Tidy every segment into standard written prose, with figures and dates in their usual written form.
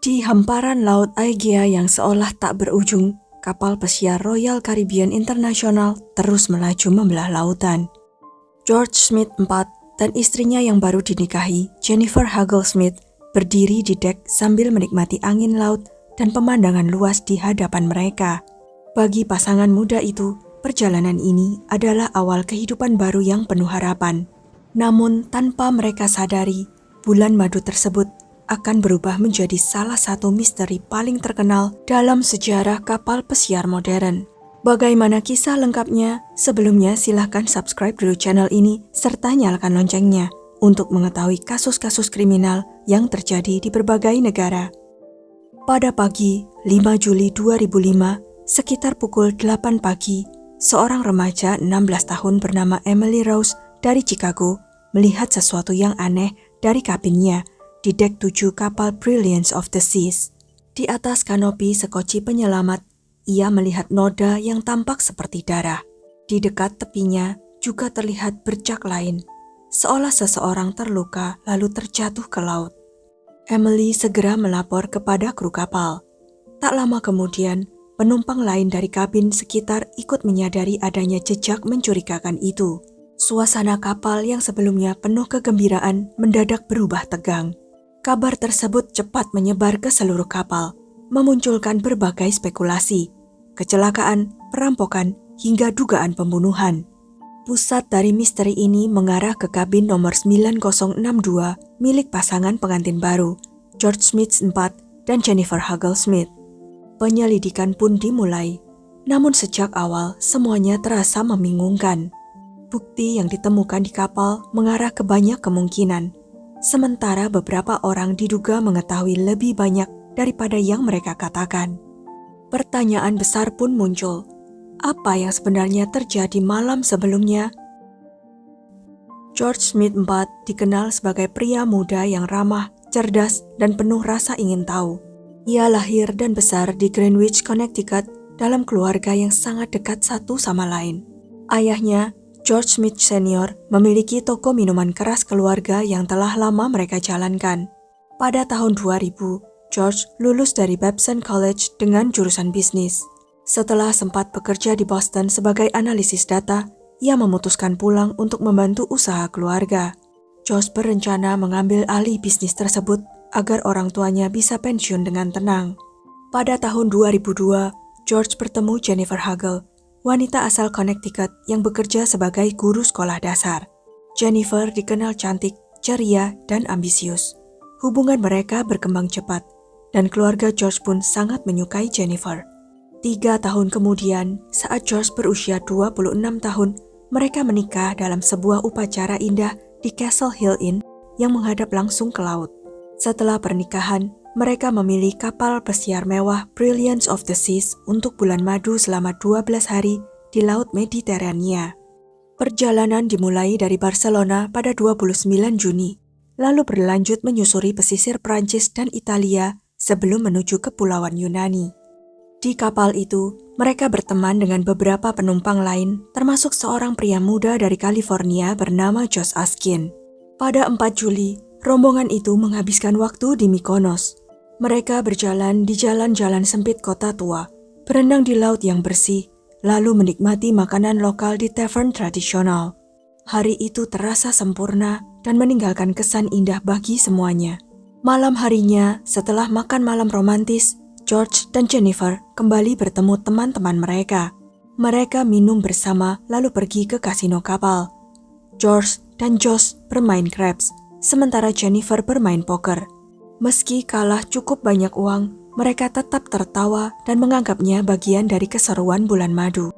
Di hamparan Laut Aegea yang seolah tak berujung, kapal pesiar Royal Caribbean International terus melaju membelah lautan. George Smith IV dan istrinya yang baru dinikahi, Jennifer Hagel Smith, berdiri di dek sambil menikmati angin laut dan pemandangan luas di hadapan mereka. Bagi pasangan muda itu, perjalanan ini adalah awal kehidupan baru yang penuh harapan. Namun tanpa mereka sadari, bulan madu tersebut akan berubah menjadi salah satu misteri paling terkenal dalam sejarah kapal pesiar modern. Bagaimana kisah lengkapnya? Sebelumnya silahkan subscribe dulu channel ini serta nyalakan loncengnya untuk mengetahui kasus-kasus kriminal yang terjadi di berbagai negara. Pada pagi 5 Juli 2005, sekitar pukul 8 pagi, seorang remaja 16 tahun bernama Emily Rose dari Chicago melihat sesuatu yang aneh dari kabinnya di dek 7 kapal Brilliance of the Seas. Di atas kanopi sekoci penyelamat, ia melihat noda yang tampak seperti darah. Di dekat tepinya juga terlihat bercak lain, seolah seseorang terluka lalu terjatuh ke laut. Emily segera melapor kepada kru kapal. Tak lama kemudian, penumpang lain dari kabin sekitar ikut menyadari adanya jejak mencurigakan itu. Suasana kapal yang sebelumnya penuh kegembiraan mendadak berubah tegang. Kabar tersebut cepat menyebar ke seluruh kapal, memunculkan berbagai spekulasi, kecelakaan, perampokan, hingga dugaan pembunuhan. Pusat dari misteri ini mengarah ke kabin nomor 9062 milik pasangan pengantin baru, George Smith IV dan Jennifer Hagel Smith. Penyelidikan pun dimulai, namun sejak awal semuanya terasa membingungkan. Bukti yang ditemukan di kapal mengarah ke banyak kemungkinan, sementara beberapa orang diduga mengetahui lebih banyak daripada yang mereka katakan. Pertanyaan besar pun muncul. Apa yang sebenarnya terjadi malam sebelumnya? George Smith IV dikenal sebagai pria muda yang ramah, cerdas, dan penuh rasa ingin tahu. Ia lahir dan besar di Greenwich, Connecticut dalam keluarga yang sangat dekat satu sama lain. Ayahnya, George Smith Senior, memiliki toko minuman keras keluarga yang telah lama mereka jalankan. Pada tahun 2000, George lulus dari Babson College dengan jurusan bisnis. Setelah sempat bekerja di Boston sebagai analisis data, ia memutuskan pulang untuk membantu usaha keluarga. George berencana mengambil alih bisnis tersebut agar orang tuanya bisa pensiun dengan tenang. Pada tahun 2002, George bertemu Jennifer Hagel, wanita asal Connecticut yang bekerja sebagai guru sekolah dasar. Jennifer dikenal cantik, ceria, dan ambisius. Hubungan mereka berkembang cepat, dan keluarga George pun sangat menyukai Jennifer. 3 tahun kemudian, saat George berusia 26 tahun, mereka menikah dalam sebuah upacara indah di Castle Hill Inn yang menghadap langsung ke laut. Setelah pernikahan, mereka memilih kapal pesiar mewah Brilliance of the Seas untuk bulan madu selama 12 hari di Laut Mediterania. Perjalanan dimulai dari Barcelona pada 29 Juni, lalu berlanjut menyusuri pesisir Prancis dan Italia sebelum menuju Kepulauan Yunani. Di kapal itu, mereka berteman dengan beberapa penumpang lain, termasuk seorang pria muda dari California bernama Josh Askin. Pada 4 Juli, rombongan itu menghabiskan waktu di Mykonos. Mereka berjalan di jalan-jalan sempit kota tua, berenang di laut yang bersih, lalu menikmati makanan lokal di tavern tradisional. Hari itu terasa sempurna dan meninggalkan kesan indah bagi semuanya. Malam harinya, setelah makan malam romantis, George dan Jennifer kembali bertemu teman-teman mereka. Mereka minum bersama lalu pergi ke kasino kapal. George dan Josh bermain craps, sementara Jennifer bermain poker. Meski kalah cukup banyak uang, mereka tetap tertawa dan menganggapnya bagian dari keseruan bulan madu.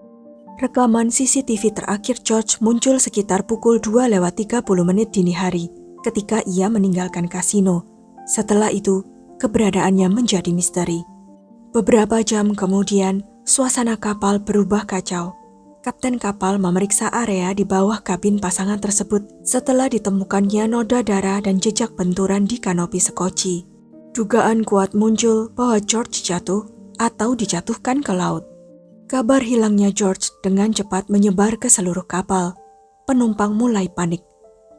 Rekaman CCTV terakhir George muncul sekitar pukul 2:30 dini hari ketika ia meninggalkan kasino. Setelah itu, keberadaannya menjadi misteri. Beberapa jam kemudian, suasana kapal berubah kacau. Kapten kapal memeriksa area di bawah kabin pasangan tersebut setelah ditemukannya noda darah dan jejak benturan di kanopi sekoci. Dugaan kuat muncul bahwa George jatuh atau dijatuhkan ke laut. Kabar hilangnya George dengan cepat menyebar ke seluruh kapal. Penumpang mulai panik.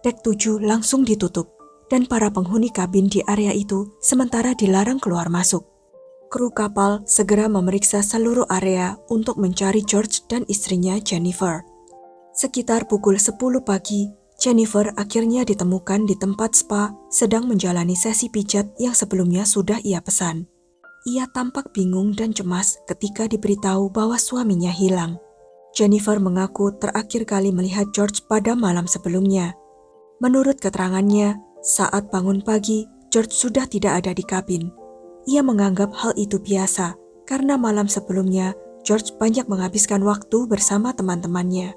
Dek 7 langsung ditutup. dan para penghuni kabin di area itu sementara dilarang keluar masuk. Kru kapal segera memeriksa seluruh area untuk mencari George dan istrinya Jennifer. Sekitar pukul 10 pagi, Jennifer akhirnya ditemukan di tempat spa sedang menjalani sesi pijat yang sebelumnya sudah ia pesan. Ia tampak bingung dan cemas ketika diberitahu bahwa suaminya hilang. Jennifer mengaku terakhir kali melihat George pada malam sebelumnya. Menurut keterangannya, saat bangun pagi, George sudah tidak ada di kabin. Ia menganggap hal itu biasa karena malam sebelumnya George banyak menghabiskan waktu bersama teman-temannya.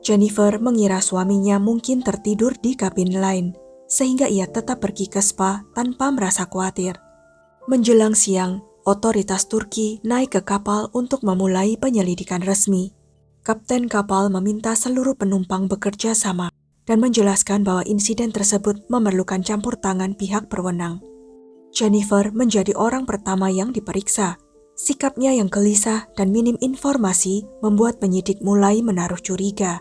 Jennifer mengira suaminya mungkin tertidur di kabin lain, sehingga ia tetap pergi ke spa tanpa merasa khawatir. Menjelang siang, otoritas Turki naik ke kapal untuk memulai penyelidikan resmi. Kapten kapal meminta seluruh penumpang bekerja sama dan menjelaskan bahwa insiden tersebut memerlukan campur tangan pihak berwenang. Jennifer menjadi orang pertama yang diperiksa. Sikapnya yang gelisah dan minim informasi membuat penyidik mulai menaruh curiga.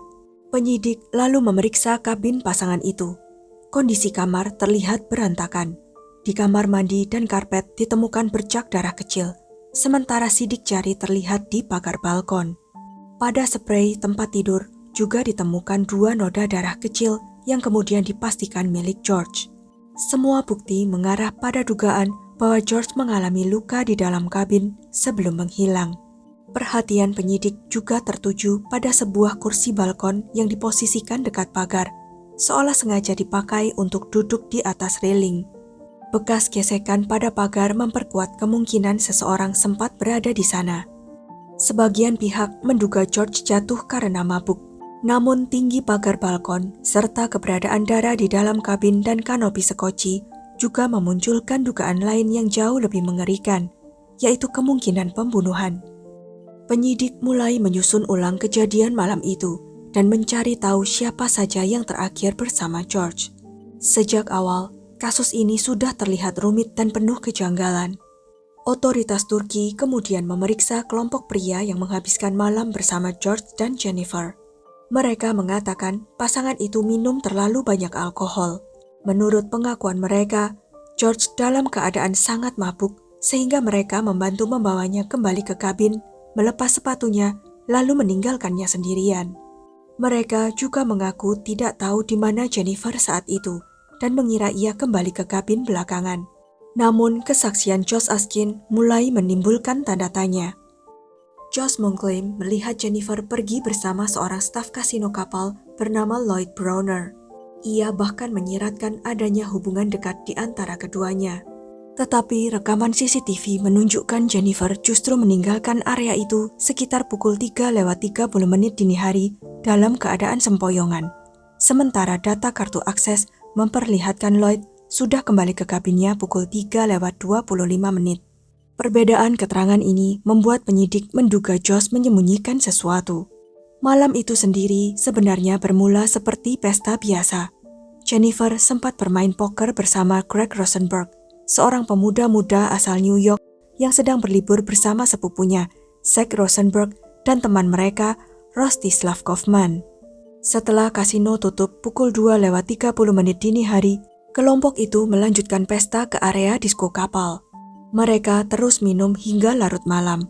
Penyidik lalu memeriksa kabin pasangan itu. Kondisi kamar terlihat berantakan. Di kamar mandi dan karpet ditemukan bercak darah kecil, sementara sidik jari terlihat di pagar balkon. Pada sprei tempat tidur juga ditemukan 2 noda darah kecil yang kemudian dipastikan milik George. Semua bukti mengarah pada dugaan bahwa George mengalami luka di dalam kabin sebelum menghilang. Perhatian penyidik juga tertuju pada sebuah kursi balkon yang diposisikan dekat pagar, seolah sengaja dipakai untuk duduk di atas railing. Bekas gesekan pada pagar memperkuat kemungkinan seseorang sempat berada di sana. Sebagian pihak menduga George jatuh karena mabuk, namun tinggi pagar balkon serta keberadaan darah di dalam kabin dan kanopi sekoci juga memunculkan dugaan lain yang jauh lebih mengerikan, yaitu kemungkinan pembunuhan. Penyidik mulai menyusun ulang kejadian malam itu dan mencari tahu siapa saja yang terakhir bersama George. Sejak awal, kasus ini sudah terlihat rumit dan penuh kejanggalan. Otoritas Turki kemudian memeriksa kelompok pria yang menghabiskan malam bersama George dan Jennifer. Mereka mengatakan pasangan itu minum terlalu banyak alkohol. Menurut pengakuan mereka, George dalam keadaan sangat mabuk sehingga mereka membantu membawanya kembali ke kabin, melepas sepatunya, lalu meninggalkannya sendirian. Mereka juga mengaku tidak tahu di mana Jennifer saat itu dan mengira ia kembali ke kabin belakangan. Namun, kesaksian Josh Askin mulai menimbulkan tanda tanya. Josh mengklaim melihat Jennifer pergi bersama seorang staf kasino kapal bernama Lloyd Browner. Ia bahkan menyiratkan adanya hubungan dekat di antara keduanya. Tetapi rekaman CCTV menunjukkan Jennifer justru meninggalkan area itu sekitar pukul 3:30 dini hari dalam keadaan sempoyongan. Sementara data kartu akses memperlihatkan Lloyd sudah kembali ke kabinnya pukul 3:25. Perbedaan keterangan ini membuat penyidik menduga Josh menyembunyikan sesuatu. Malam itu sendiri sebenarnya bermula seperti pesta biasa. Jennifer sempat bermain poker bersama Greg Rosenberg, seorang pemuda muda asal New York yang sedang berlibur bersama sepupunya, Zach Rosenberg, dan teman mereka, Rostislav Kaufman. Setelah kasino tutup pukul 2:30 dini hari, kelompok itu melanjutkan pesta ke area disko kapal. Mereka terus minum hingga larut malam.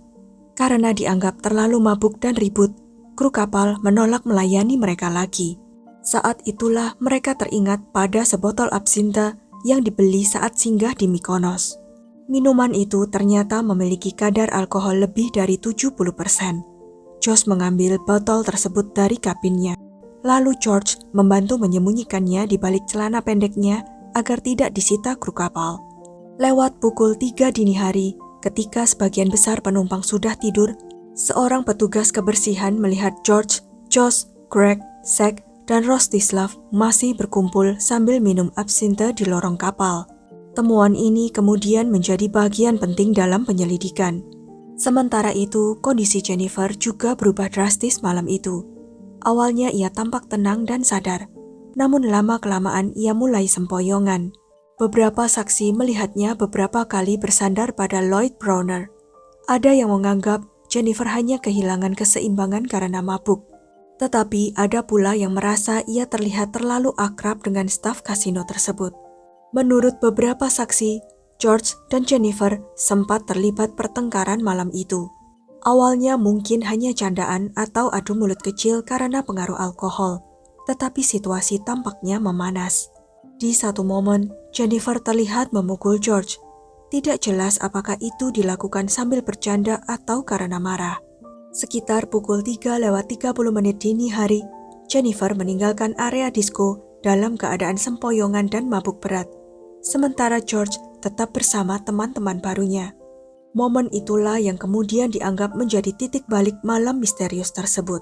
Karena dianggap terlalu mabuk dan ribut, kru kapal menolak melayani mereka lagi. Saat itulah mereka teringat pada sebotol absinta yang dibeli saat singgah di Mykonos. Minuman itu ternyata memiliki kadar alkohol lebih dari 70%. Josh mengambil botol tersebut dari kabinnya. Lalu George membantu menyembunyikannya di balik celana pendeknya agar tidak disita kru kapal. Lewat pukul 3 dini hari, ketika sebagian besar penumpang sudah tidur, seorang petugas kebersihan melihat George, Josh, Greg, Zach, dan Rostislav masih berkumpul sambil minum absinthe di lorong kapal. Temuan ini kemudian menjadi bagian penting dalam penyelidikan. Sementara itu, kondisi Jennifer juga berubah drastis malam itu. Awalnya ia tampak tenang dan sadar, namun lama-kelamaan ia mulai sempoyongan. Beberapa saksi melihatnya beberapa kali bersandar pada Lloyd Browner. Ada yang menganggap Jennifer hanya kehilangan keseimbangan karena mabuk. Tetapi ada pula yang merasa ia terlihat terlalu akrab dengan staf kasino tersebut. Menurut beberapa saksi, George dan Jennifer sempat terlibat pertengkaran malam itu. Awalnya mungkin hanya candaan atau adu mulut kecil karena pengaruh alkohol, tetapi situasi tampaknya memanas. Di satu momen, Jennifer terlihat memukul George. Tidak jelas apakah itu dilakukan sambil bercanda atau karena marah. Sekitar pukul 3:30 dini hari, Jennifer meninggalkan area disko dalam keadaan sempoyongan dan mabuk berat. Sementara George tetap bersama teman-teman barunya. Momen itulah yang kemudian dianggap menjadi titik balik malam misterius tersebut.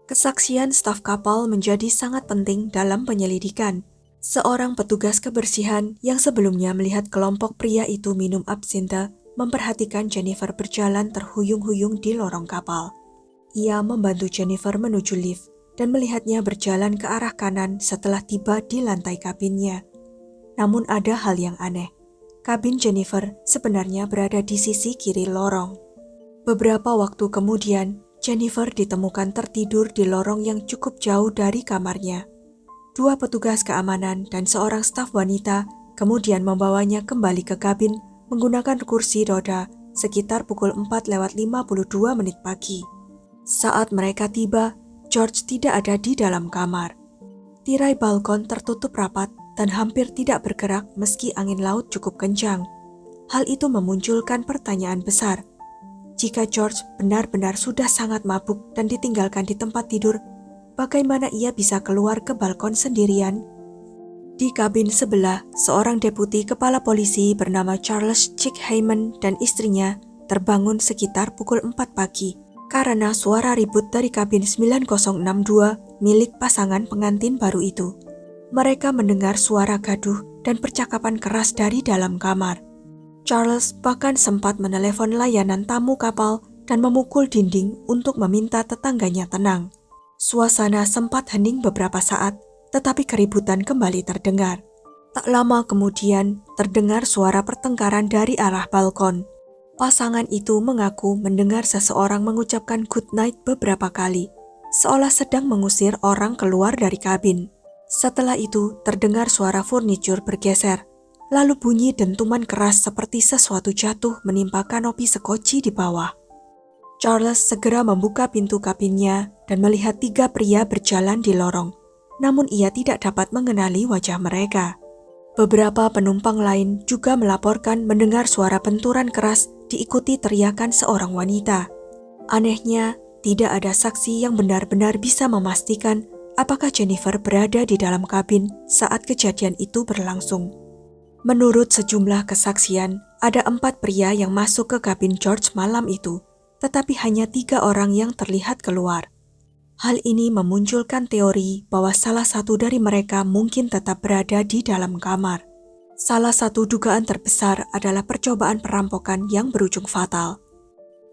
Kesaksian staf kapal menjadi sangat penting dalam penyelidikan. Seorang petugas kebersihan yang sebelumnya melihat kelompok pria itu minum absinthe memperhatikan Jennifer berjalan terhuyung-huyung di lorong kapal. Ia membantu Jennifer menuju lift dan melihatnya berjalan ke arah kanan setelah tiba di lantai kabinnya. Namun ada hal yang aneh. Kabin Jennifer sebenarnya berada di sisi kiri lorong. Beberapa waktu kemudian, Jennifer ditemukan tertidur di lorong yang cukup jauh dari kamarnya. Dua petugas keamanan dan seorang staf wanita kemudian membawanya kembali ke kabin menggunakan kursi roda sekitar pukul 4:52 pagi. Saat mereka tiba, George tidak ada di dalam kamar. Tirai balkon tertutup rapat dan hampir tidak bergerak meski angin laut cukup kencang. Hal itu memunculkan pertanyaan besar. Jika George benar-benar sudah sangat mabuk dan ditinggalkan di tempat tidur, bagaimana ia bisa keluar ke balkon sendirian? Di kabin sebelah, seorang deputi kepala polisi bernama Charles Chick Hyman dan istrinya terbangun sekitar pukul 4 pagi karena suara ribut dari kabin 9062 milik pasangan pengantin baru itu. Mereka mendengar suara gaduh dan percakapan keras dari dalam kamar. Charles bahkan sempat menelepon layanan tamu kapal dan memukul dinding untuk meminta tetangganya tenang. Suasana sempat hening beberapa saat, tetapi keributan kembali terdengar. Tak lama kemudian, terdengar suara pertengkaran dari arah balkon. Pasangan itu mengaku mendengar seseorang mengucapkan good night beberapa kali, seolah sedang mengusir orang keluar dari kabin. Setelah itu, terdengar suara furnitur bergeser, lalu bunyi dentuman keras seperti sesuatu jatuh menimpa kanopi sekoci di bawah. Charles segera membuka pintu kabinnya dan melihat 3 pria berjalan di lorong, namun ia tidak dapat mengenali wajah mereka. Beberapa penumpang lain juga melaporkan mendengar suara benturan keras diikuti teriakan seorang wanita. Anehnya, tidak ada saksi yang benar-benar bisa memastikan apakah Jennifer berada di dalam kabin saat kejadian itu berlangsung. Menurut sejumlah kesaksian, ada 4 pria yang masuk ke kabin George malam itu, tetapi hanya 3 orang yang terlihat keluar. Hal ini memunculkan teori bahwa salah satu dari mereka mungkin tetap berada di dalam kamar. Salah satu dugaan terbesar adalah percobaan perampokan yang berujung fatal.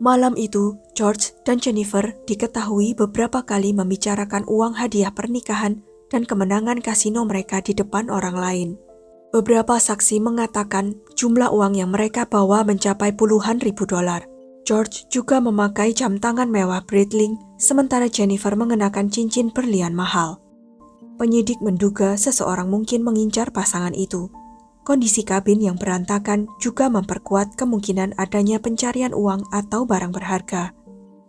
Malam itu, George dan Jennifer diketahui beberapa kali membicarakan uang hadiah pernikahan dan kemenangan kasino mereka di depan orang lain. Beberapa saksi mengatakan jumlah uang yang mereka bawa mencapai puluhan ribu dolar. George juga memakai jam tangan mewah Breitling, sementara Jennifer mengenakan cincin berlian mahal. Penyidik menduga seseorang mungkin mengincar pasangan itu. Kondisi kabin yang berantakan juga memperkuat kemungkinan adanya pencarian uang atau barang berharga.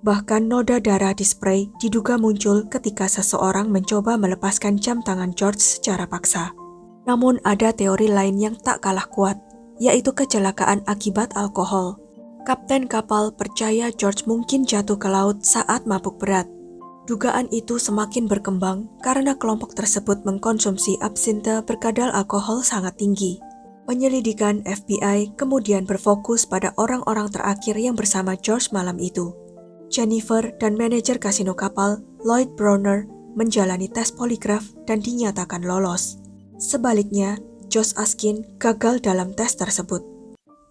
Bahkan noda darah di spray diduga muncul ketika seseorang mencoba melepaskan jam tangan George secara paksa. Namun ada teori lain yang tak kalah kuat, yaitu kecelakaan akibat alkohol. Kapten kapal percaya George mungkin jatuh ke laut saat mabuk berat. Dugaan itu semakin berkembang karena kelompok tersebut mengkonsumsi absinthe berkadar alkohol sangat tinggi. Penyelidikan FBI kemudian berfokus pada orang-orang terakhir yang bersama George malam itu. Jennifer dan manajer kasino kapal, Lloyd Browner, menjalani tes poligraf dan dinyatakan lolos. Sebaliknya, Josh Askin gagal dalam tes tersebut.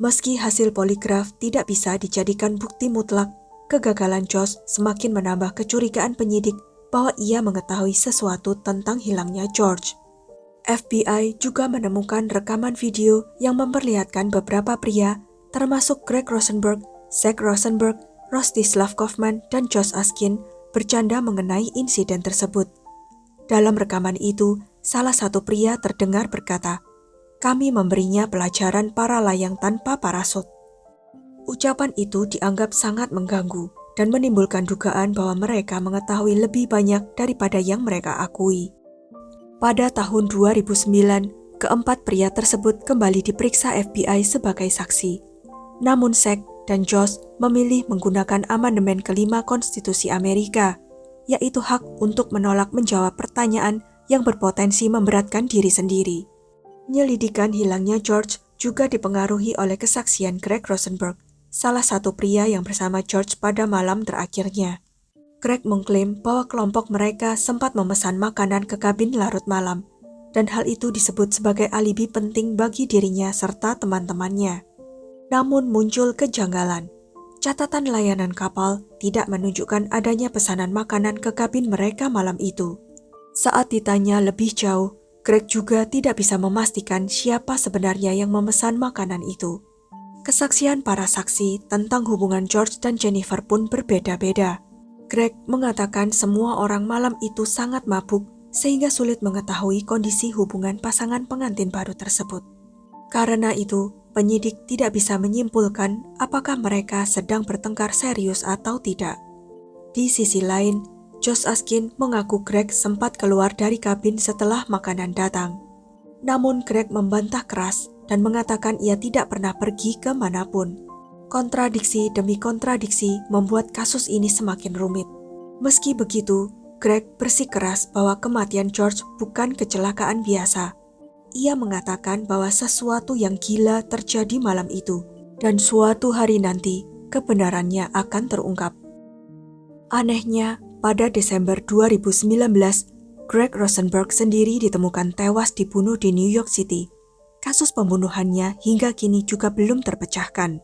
Meski hasil poligraf tidak bisa dijadikan bukti mutlak, kegagalan Josh semakin menambah kecurigaan penyidik bahwa ia mengetahui sesuatu tentang hilangnya George. FBI juga menemukan rekaman video yang memperlihatkan beberapa pria, termasuk Greg Rosenberg, Zach Rosenberg, Rostislav Kaufman, dan Josh Askin, bercanda mengenai insiden tersebut. Dalam rekaman itu, salah satu pria terdengar berkata, Kami memberinya pelajaran para layang tanpa parasut. Ucapan itu dianggap sangat mengganggu dan menimbulkan dugaan bahwa mereka mengetahui lebih banyak daripada yang mereka akui. Pada tahun 2009, keempat pria tersebut kembali diperiksa FBI sebagai saksi. Namun Zack dan Josh memilih menggunakan amandemen kelima Konstitusi Amerika, yaitu hak untuk menolak menjawab pertanyaan yang berpotensi memberatkan diri sendiri. Penyelidikan hilangnya George juga dipengaruhi oleh kesaksian Greg Rosenberg, salah satu pria yang bersama George pada malam terakhirnya. Greg mengklaim bahwa kelompok mereka sempat memesan makanan ke kabin larut malam, dan hal itu disebut sebagai alibi penting bagi dirinya serta teman-temannya. Namun muncul kejanggalan. Catatan layanan kapal tidak menunjukkan adanya pesanan makanan ke kabin mereka malam itu. Saat ditanya lebih jauh, Greg juga tidak bisa memastikan siapa sebenarnya yang memesan makanan itu. Kesaksian para saksi tentang hubungan George dan Jennifer pun berbeda-beda. Greg mengatakan semua orang malam itu sangat mabuk sehingga sulit mengetahui kondisi hubungan pasangan pengantin baru tersebut. Karena itu, penyidik tidak bisa menyimpulkan apakah mereka sedang bertengkar serius atau tidak. Di sisi lain, Josh Askin mengaku Greg sempat keluar dari kabin setelah makanan datang. Namun Greg membantah keras dan mengatakan ia tidak pernah pergi ke manapun. Kontradiksi demi kontradiksi membuat kasus ini semakin rumit. Meski begitu, Greg bersikeras bahwa kematian George bukan kecelakaan biasa. Ia mengatakan bahwa sesuatu yang gila terjadi malam itu, dan suatu hari nanti kebenarannya akan terungkap. Anehnya, pada Desember 2019, Greg Rosenberg sendiri ditemukan tewas dibunuh di New York City. Kasus pembunuhannya hingga kini juga belum terpecahkan.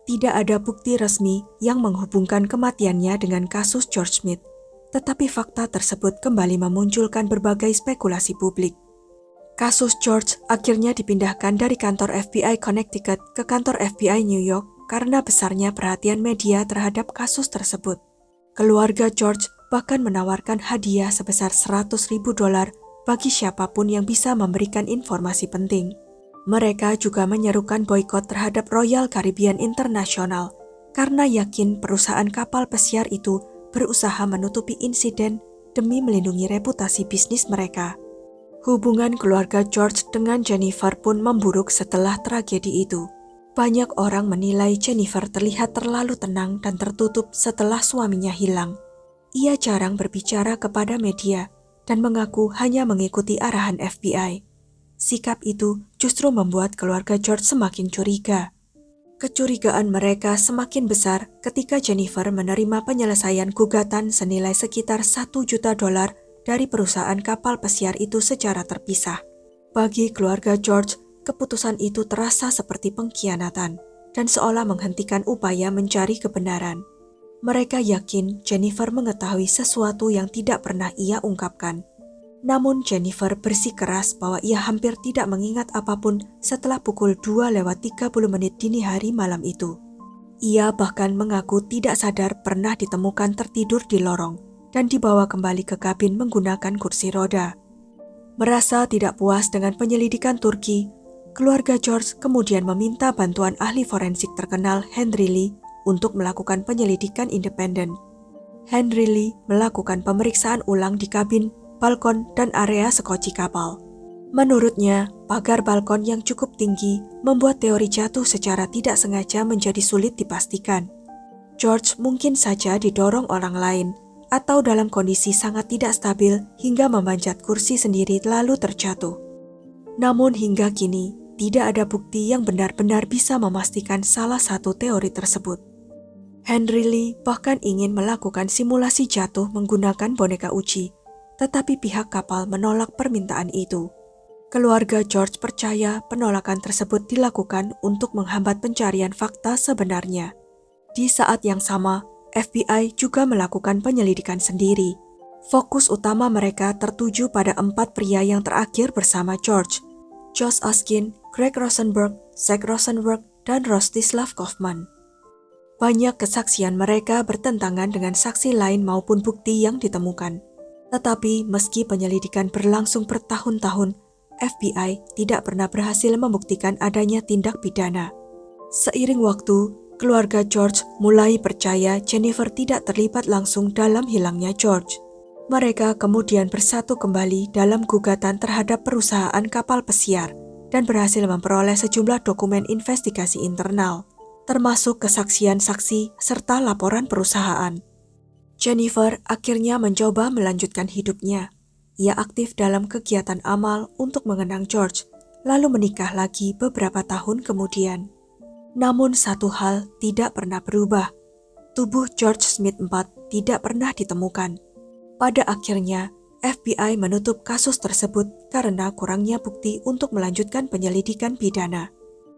Tidak ada bukti resmi yang menghubungkan kematiannya dengan kasus George Smith, tetapi fakta tersebut kembali memunculkan berbagai spekulasi publik. Kasus George akhirnya dipindahkan dari kantor FBI Connecticut ke kantor FBI New York karena besarnya perhatian media terhadap kasus tersebut. Keluarga George bahkan menawarkan hadiah sebesar $100.000 bagi siapapun yang bisa memberikan informasi penting. Mereka juga menyerukan boikot terhadap Royal Caribbean International karena yakin perusahaan kapal pesiar itu berusaha menutupi insiden demi melindungi reputasi bisnis mereka. Hubungan keluarga George dengan Jennifer pun memburuk setelah tragedi itu. Banyak orang menilai Jennifer terlihat terlalu tenang dan tertutup setelah suaminya hilang. Ia jarang berbicara kepada media dan mengaku hanya mengikuti arahan FBI. Sikap itu justru membuat keluarga George semakin curiga. Kecurigaan mereka semakin besar ketika Jennifer menerima penyelesaian gugatan senilai sekitar $1 juta dari perusahaan kapal pesiar itu secara terpisah. Bagi keluarga George, keputusan itu terasa seperti pengkhianatan dan seolah menghentikan upaya mencari kebenaran. Mereka yakin Jennifer mengetahui sesuatu yang tidak pernah ia ungkapkan. Namun Jennifer bersikeras bahwa ia hampir tidak mengingat apapun setelah pukul 2:30 dini hari malam itu. Ia bahkan mengaku tidak sadar pernah ditemukan tertidur di lorong dan dibawa kembali ke kabin menggunakan kursi roda. Merasa tidak puas dengan penyelidikan Turki, keluarga George kemudian meminta bantuan ahli forensik terkenal Henry Lee untuk melakukan penyelidikan independen. Henry Lee melakukan pemeriksaan ulang di kabin, balkon, dan area sekoci kapal. Menurutnya, pagar balkon yang cukup tinggi membuat teori jatuh secara tidak sengaja menjadi sulit dipastikan. George mungkin saja didorong orang lain atau dalam kondisi sangat tidak stabil hingga memanjat kursi sendiri lalu terjatuh. Namun hingga kini, tidak ada bukti yang benar-benar bisa memastikan salah satu teori tersebut. Henry Lee bahkan ingin melakukan simulasi jatuh menggunakan boneka uji, tetapi pihak kapal menolak permintaan itu. Keluarga George percaya penolakan tersebut dilakukan untuk menghambat pencarian fakta sebenarnya. Di saat yang sama, FBI juga melakukan penyelidikan sendiri. Fokus utama mereka tertuju pada 4 pria yang terakhir bersama George: Josh Askin, Greg Rosenberg, Zack Rosenberg, dan Rostislav Kaufman. Banyak kesaksian mereka bertentangan dengan saksi lain maupun bukti yang ditemukan. Tetapi meski penyelidikan berlangsung bertahun-tahun, FBI tidak pernah berhasil membuktikan adanya tindak pidana. Seiring waktu, keluarga George mulai percaya Jennifer tidak terlibat langsung dalam hilangnya George. Mereka kemudian bersatu kembali dalam gugatan terhadap perusahaan kapal pesiar dan berhasil memperoleh sejumlah dokumen investigasi internal, termasuk kesaksian saksi serta laporan perusahaan. Jennifer akhirnya mencoba melanjutkan hidupnya. Ia aktif dalam kegiatan amal untuk mengenang George, lalu menikah lagi beberapa tahun kemudian. Namun satu hal tidak pernah berubah. Tubuh George Smith IV tidak pernah ditemukan. Pada akhirnya, FBI menutup kasus tersebut karena kurangnya bukti untuk melanjutkan penyelidikan pidana.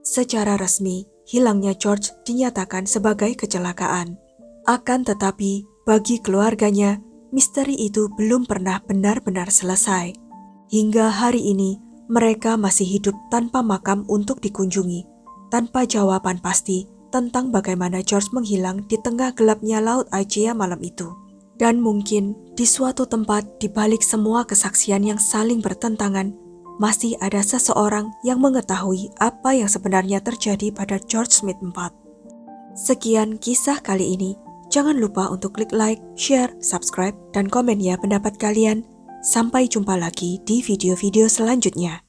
Secara resmi, hilangnya George dinyatakan sebagai kecelakaan. Akan tetapi, bagi keluarganya, misteri itu belum pernah benar-benar selesai. Hingga hari ini, mereka masih hidup tanpa makam untuk dikunjungi, tanpa jawaban pasti tentang bagaimana George menghilang di tengah gelapnya Laut Aegea malam itu. Dan mungkin di suatu tempat di balik semua kesaksian yang saling bertentangan, masih ada seseorang yang mengetahui apa yang sebenarnya terjadi pada George Smith IV. Sekian kisah kali ini. Jangan lupa untuk klik like, share, subscribe, dan komen ya pendapat kalian. Sampai jumpa lagi di video-video selanjutnya.